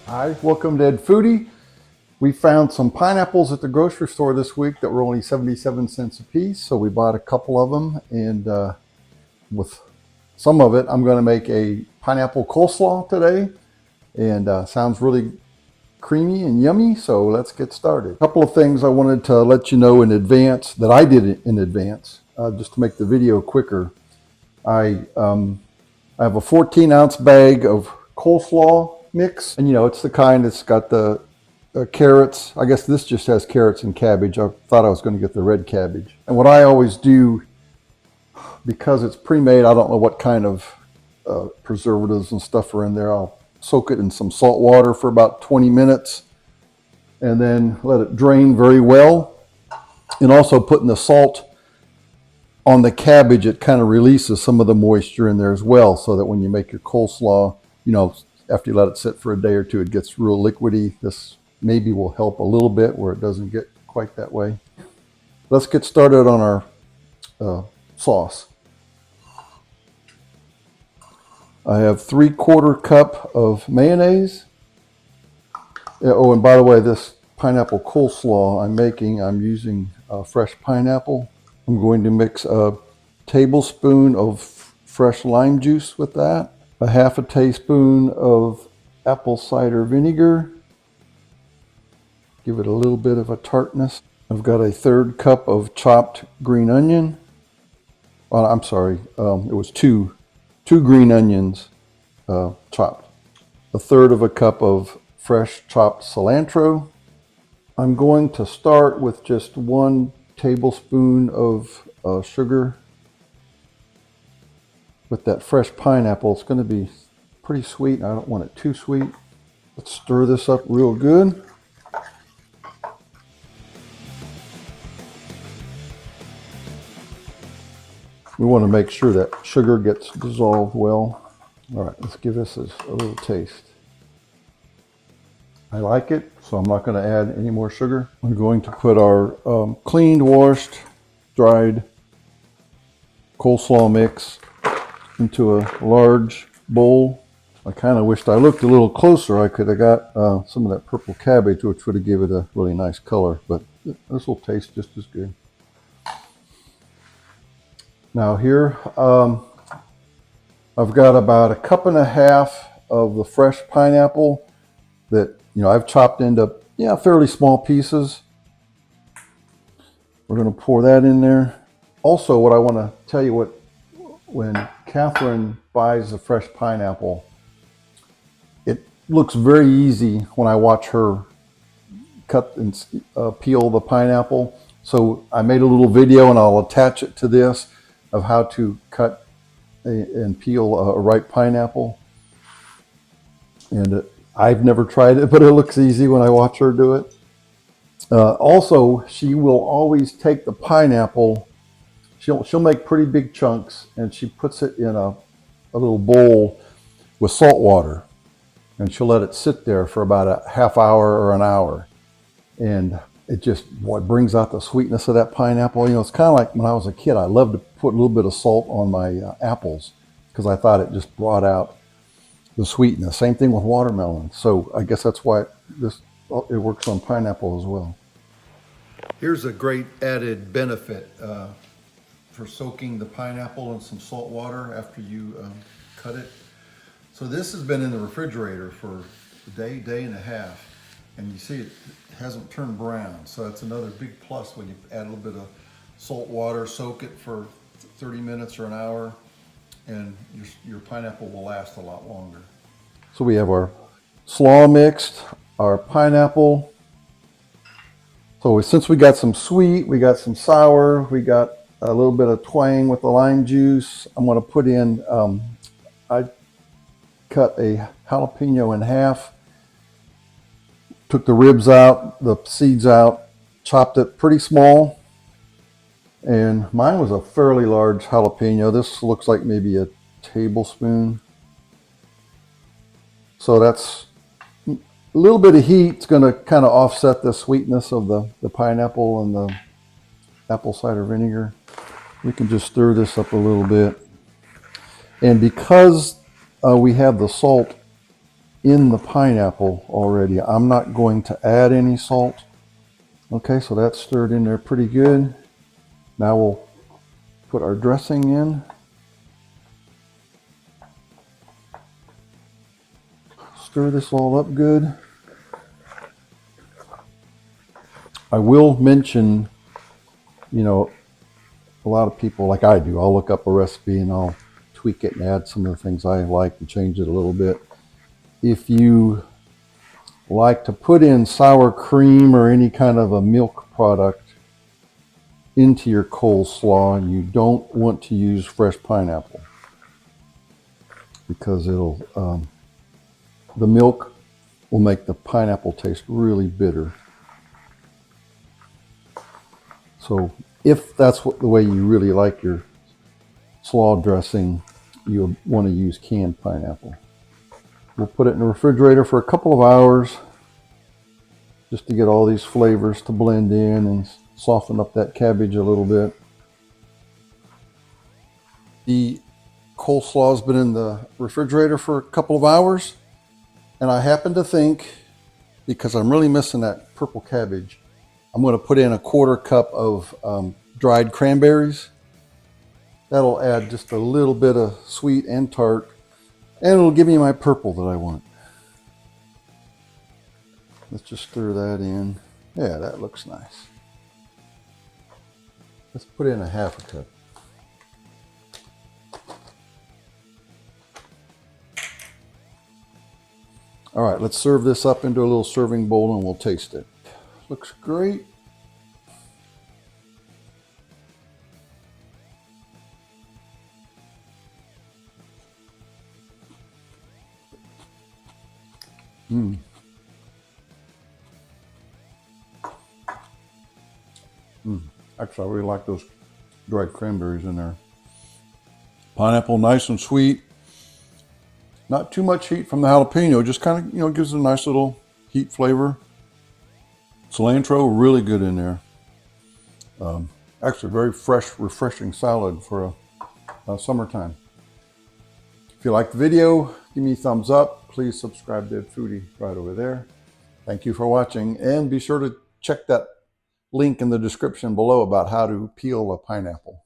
Hi, welcome to Foodie. We found some pineapples at the grocery store this week that were only 77 cents a piece, so we bought a couple of them, and with some of it, I'm going to make a pineapple coleslaw today, and sounds really creamy and yummy, so let's get started. A couple of things I wanted to let you know in advance that I did in advance, just to make the video quicker. I have a 14-ounce bag of coleslaw mix, and it's the kind that's got the carrots. I guess this just has carrots and cabbage. I thought I was going to get the red cabbage. And what I always do, because it's pre-made, I don't know what kind of preservatives and stuff are in there. I'll soak it in some salt water for about 20 minutes and then let it drain very well. And also putting the salt on the cabbage, it kind of releases some of the moisture in there as well, so that when you make your coleslaw, after you let it sit for a day or two, it gets real liquidy. This maybe will help a little bit where it doesn't get quite that way. Let's get started on our sauce. I have 3/4 cup of mayonnaise. Oh, and by the way, this pineapple coleslaw I'm using fresh pineapple. I'm going to mix a tablespoon of fresh lime juice with that, a half a teaspoon of apple cider vinegar. Give it a little bit of a tartness. I've got a 1/3 cup of chopped green onion. Oh, I'm sorry, it was two green onions chopped. 1/3 cup of fresh chopped cilantro. I'm going to start with just 1 tablespoon of sugar. With that fresh pineapple, it's going to be pretty sweet. I don't want it too sweet. Let's stir this up real good. We want to make sure that sugar gets dissolved well. All right, let's give this a little taste. I like it, so I'm not going to add any more sugar. I'm going to put our cleaned, washed, dried coleslaw mix into a large bowl. I kind of wished I looked a little closer. I could have got some of that purple cabbage, which would have given it a really nice color, but this will taste just as good. Now here, I've got about 1.5 cups of the fresh pineapple that I've chopped into fairly small pieces. We're going to pour that in there. Also, what I want to tell you, when Catherine buys the fresh pineapple, it looks very easy when I watch her cut and peel the pineapple. So I made a little video, and I'll attach it to this, of how to cut and peel a ripe pineapple. And I've never tried it, but it looks easy when I watch her do it. Also, she will always take the pineapple. She'll make pretty big chunks, and she puts it in a little bowl with salt water, and she'll let it sit there for about a half hour or an hour. And it just brings out the sweetness of that pineapple. It's kind of like when I was a kid, I loved to put a little bit of salt on my apples because I thought it just brought out the sweetness. Same thing with watermelon. So I guess that's why it works on pineapple as well. Here's a great added benefit for soaking the pineapple in some salt water after you cut it. So this has been in the refrigerator for a day and a half, and you see it hasn't turned brown. So that's another big plus when you add a little bit of salt water, soak it for 30 minutes or an hour, and your pineapple will last a lot longer. So we have our slaw mixed, our pineapple. So since we got some sweet, we got some sour, we got a little bit of twang with the lime juice, I'm going to put in, I cut a jalapeno in half, took the ribs out, the seeds out, chopped it pretty small. And mine was a fairly large jalapeno. This looks like maybe a tablespoon. So that's a little bit of heat. It's going to kind of offset the sweetness of the pineapple and the apple cider vinegar. We can just stir this up a little bit. And because we have the salt in the pineapple already. I'm not going to add any salt. Okay, so that's stirred in there pretty good. Now we'll put our dressing in. Stir this all up good. I will mention, you know, a lot of people, like I do, I'll look up a recipe and I'll tweak it and add some of the things I like and change it a little bit. If you like to put in sour cream or any kind of a milk product into your coleslaw, and you don't want to use fresh pineapple because it'll the milk will make the pineapple taste really bitter. So if that's the way you really like your slaw dressing, you'll want to use canned pineapple. We'll put it in the refrigerator for a couple of hours just to get all these flavors to blend in and soften up that cabbage a little bit. The coleslaw's been in the refrigerator for a couple of hours, and I happen to think, because I'm really missing that purple cabbage, I'm going to put in a 1/4 cup of dried cranberries. That'll add just a little bit of sweet and tart, and it'll give me my purple that I want. Let's just stir that in. Yeah, that looks nice. Let's put in a 1/2 cup. All right, let's serve this up into a little serving bowl and we'll taste it. Looks great. Actually, I really like those dried cranberries in there. Pineapple, nice and sweet. Not too much heat from the jalapeno, just kind of, you know, gives it a nice little heat flavor. Cilantro, really good in there. Actually, very fresh, refreshing salad for a summertime. If you like the video, give me a thumbs up. Please subscribe to Foodie right over there. Thank you for watching, and be sure to check that link in the description below about how to peel a pineapple.